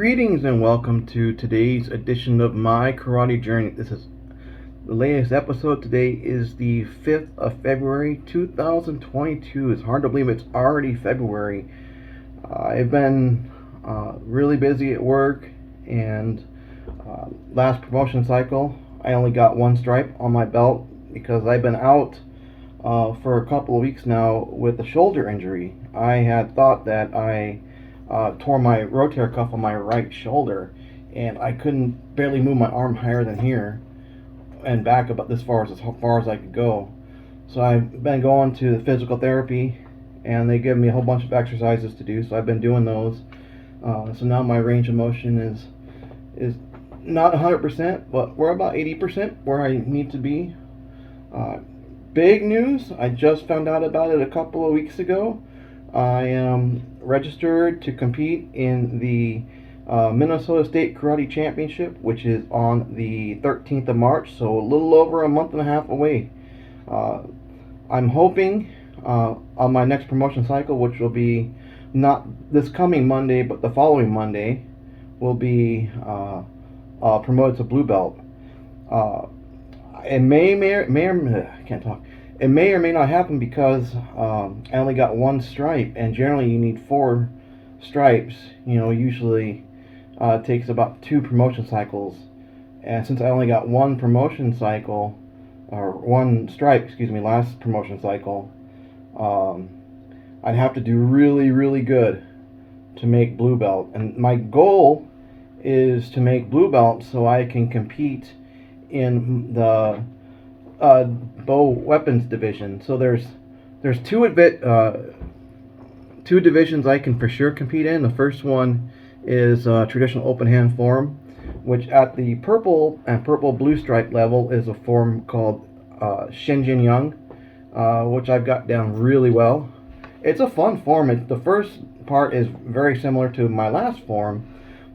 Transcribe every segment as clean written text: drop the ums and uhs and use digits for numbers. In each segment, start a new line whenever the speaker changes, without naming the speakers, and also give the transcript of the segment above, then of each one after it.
Greetings and welcome to today's edition of My Karate Journey. This is the latest episode. Today is the 5th of February 2022. It's hard to believe it's already February. I've been really busy at work, and last promotion cycle I only got one stripe on my belt because I've been out for a couple of weeks now with a shoulder injury. I had thought that I tore my rotator cuff on my right shoulder, and I couldn't barely move my arm higher than here and back about as far as I could go. So I've been going to the physical therapy, and they give me a whole bunch of exercises to do. So I've been doing those. So now my range of motion is not 100%, but we're about 80% where I need to be. Big news! I just found out about it a couple of weeks ago. I am registered to compete in the Minnesota State Karate Championship, which is on the 13th of March, so a little over a month and a half away. I'm hoping on my next promotion cycle, which will be not this coming Monday, but the following Monday, will be promoted to blue belt. It I can't talk. It may or may not happen because I only got one stripe, and generally you need 4 stripes. Usually it takes about 2 promotion cycles, and since I only got one promotion cycle, or one stripe, last promotion cycle, I'd have to do really, really good to make blue belt. And my goal is to make blue belt so I can compete in the bow weapons division. So there's two divisions I can for sure compete in. The first one is traditional open hand form, which at the purple and purple blue stripe level is a form called Shinjin Yang, which I've got down really well. It's a fun form. The first part is very similar to my last form,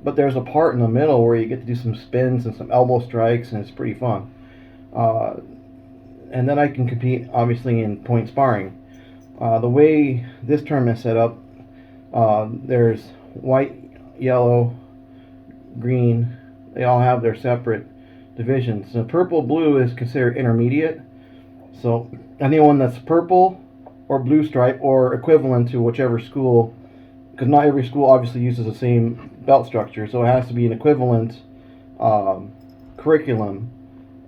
but there's a part in the middle where you get to do some spins and some elbow strikes, and it's pretty fun. And then I can compete, obviously, in point sparring. The way this tournament is set up, there's white, yellow, green. They all have their separate divisions. So purple-blue is considered intermediate. So anyone that's purple or blue stripe or equivalent to whichever school, because not every school obviously uses the same belt structure, so it has to be an equivalent curriculum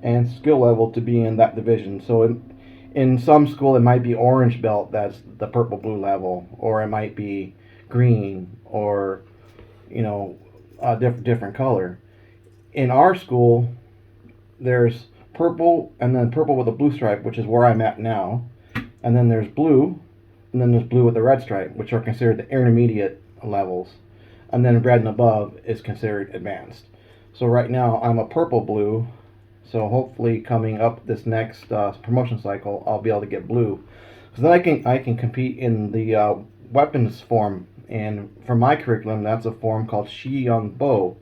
and skill level to be in that division. So in some school it might be orange belt, that's the purple blue level, or it might be green, or a different color. In our school there's purple, and then purple with a blue stripe, which is where I'm at now, and then there's blue, and then there's blue with a red stripe, which are considered the intermediate levels, and then red and above is considered advanced. So right now I'm a purple blue. So hopefully coming up this next promotion cycle, I'll be able to get blue. So then I can compete in the weapons form. And for my curriculum, that's a form called Shi Young Bow,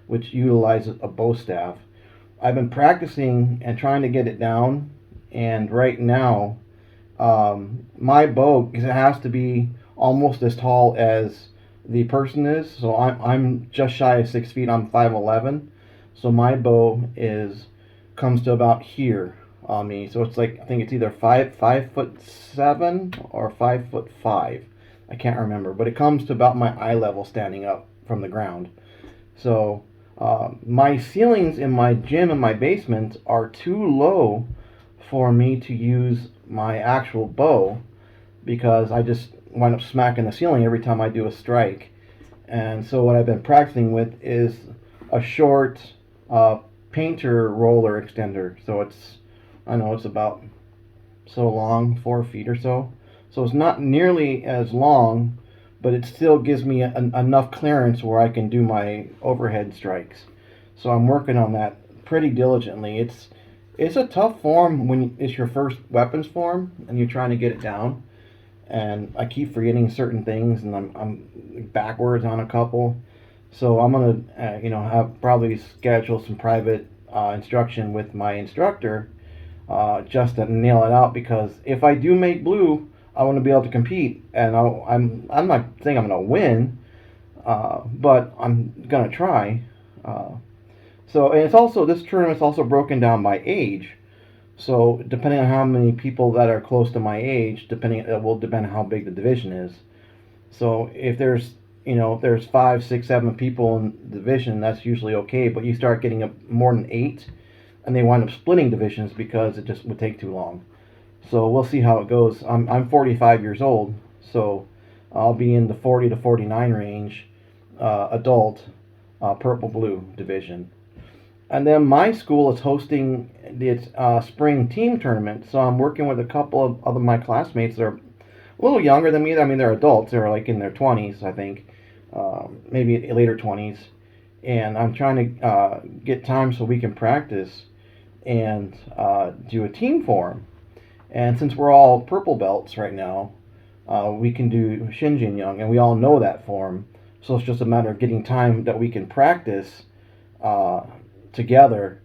which utilizes a bow staff. I've been practicing and trying to get it down. And right now, my bow, because it has to be almost as tall as the person is. So I'm just shy of 6 feet. I'm 5'11". So my bow comes to about here on me. So it's like, I think it's either 5'7" or 5'5". I can't remember, but it comes to about my eye level standing up from the ground. So my ceilings in my gym and my basement are too low for me to use my actual bow, because I just wind up smacking the ceiling every time I do a strike. And so what I've been practicing with is a short painter roller extender. So it's about so long, 4 feet or so. So it's not nearly as long, but it still gives me enough clearance where I can do my overhead strikes. So I'm working on that pretty diligently. It's a tough form when it's your first weapons form and you're trying to get it down. And I keep forgetting certain things, and I'm backwards on a couple. So I'm gonna, have probably schedule some private instruction with my instructor just to nail it out. Because if I do make blue, I want to be able to compete, and I'm not saying I'm gonna win, but I'm gonna try. And it's also, this tournament's also broken down by age. So depending on how many people that are close to my age, it will depend on how big the division is. So if there's 5, 6, 7 people in the division, that's usually okay. But you start getting more than 8, and they wind up splitting divisions because it just would take too long. So we'll see how it goes. I'm 45 years old, so I'll be in the 40 to 49 range, adult, purple blue division. And then my school is hosting its spring team tournament, so I'm working with a couple of other my classmates that are a little younger than me. I mean, they're adults. They're like in their 20s, I think, maybe later 20s. And I'm trying to get time so we can practice and do a team form. And since we're all purple belts right now, we can do Shinjin Young, and we all know that form. So it's just a matter of getting time that we can practice together.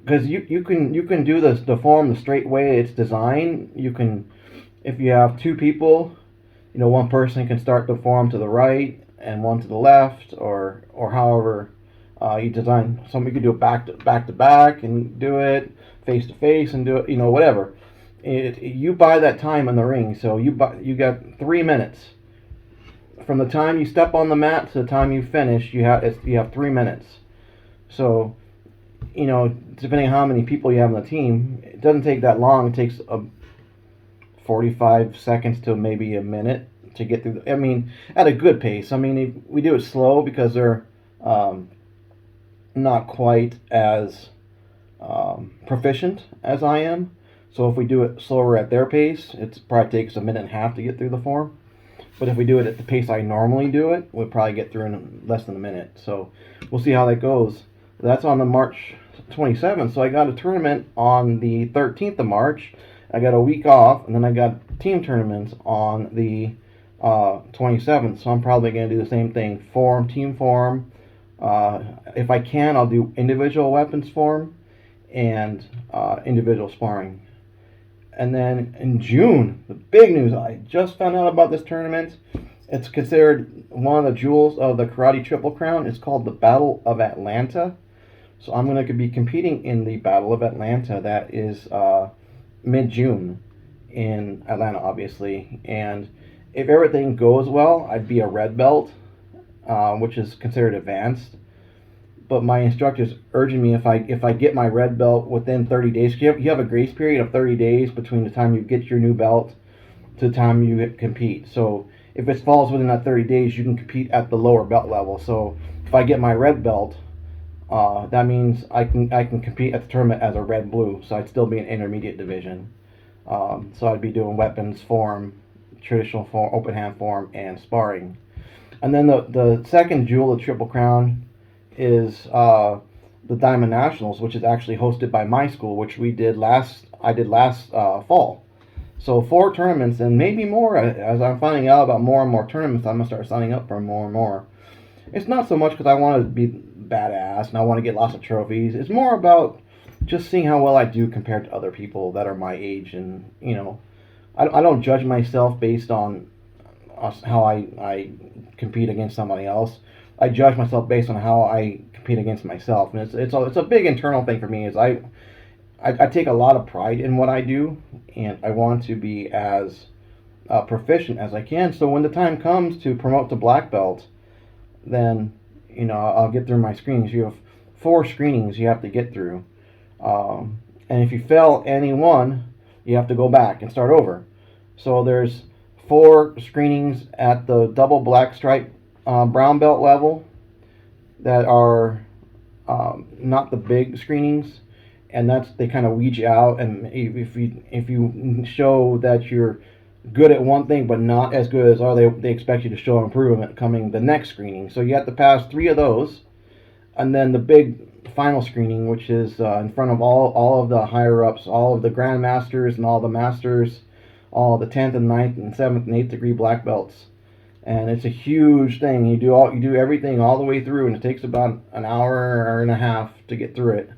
Because you can do the form the straight way it's designed. You can, if you have 2 people, one person can start the form to the right and one to the left, or however you design. Some you can do it back to back and do it face to face and do it, whatever. You buy that time in the ring, so you got 3 minutes from the time you step on the mat to the time you finish. You have 3 minutes. So, depending on how many people you have on the team, it doesn't take that long. It takes 45 seconds to maybe a minute to get through. I mean, at a good pace. I mean, we do it slow because they're not quite as proficient as I am. So if we do it slower at their pace, it probably takes a minute and a half to get through the form. But if we do it at the pace I normally do it, we'll probably get through in less than a minute. So we'll see how that goes. That's on the March 27th. So I got a tournament on the 13th of March. I got a week off, and then I got team tournaments on the 27th. So I'm probably going to do the same thing. Team form. If I can, I'll do individual weapons form and individual sparring. And then in June, the big news, I just found out about this tournament. It's considered one of the jewels of the Karate Triple Crown. It's called the Battle of Atlanta. So I'm going to be competing in the Battle of Atlanta. That is mid-June in Atlanta, obviously. And if everything goes well, I'd be a red belt, which is considered advanced. But my instructor's urging me, if I get my red belt within 30 days, you have a grace period of 30 days between the time you get your new belt to the time you compete. So if it falls within that 30 days, you can compete at the lower belt level. So if I get my red belt, that means I can compete at the tournament as a red blue. So I'd still be in intermediate division. So I'd be doing weapons form, traditional form, open hand form, and sparring. And then the second jewel of Triple Crown is the Diamond Nationals, which is actually hosted by my school, which I did last fall. So 4 tournaments and maybe more. As I'm finding out about more and more tournaments, I'm gonna start signing up for more and more. It's not so much because I want to be badass and I want to get lots of trophies. It's more about just seeing how well I do compared to other people that are my age. And I don't judge myself based on how I compete against somebody else. I judge myself based on how I compete against myself, and it's a big internal thing for me. Is I take a lot of pride in what I do, and I want to be as proficient as I can. So when the time comes to promote to black belt, then I'll get through my screenings. You have 4 screenings you have to get through, and if you fail any one, you have to go back and start over. So there's 4 screenings at the double black stripe brown belt level that are not the big screenings, and they kind of weed you out. And if you show that you're good at one thing but not as good as they expect you to show improvement coming the next screening. So you have to pass 3 of those, and then the big final screening, which is in front of all of the higher ups, all of the grandmasters and all the masters, all the 10th and 9th and 7th and 8th degree black belts. And it's a huge thing. You do everything all the way through, and it takes about an hour and a half to get through it.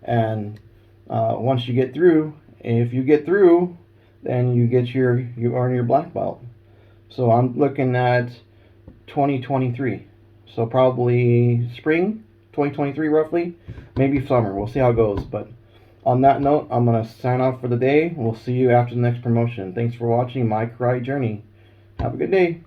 And once you get through, if you get through, then you earn your black belt. So I'm looking at 2023. So probably spring 2023 roughly, maybe summer. We'll see how it goes. But on that note, I'm going to sign off for the day. We'll see you after the next promotion. Thanks for watching my karate journey. Have a good day.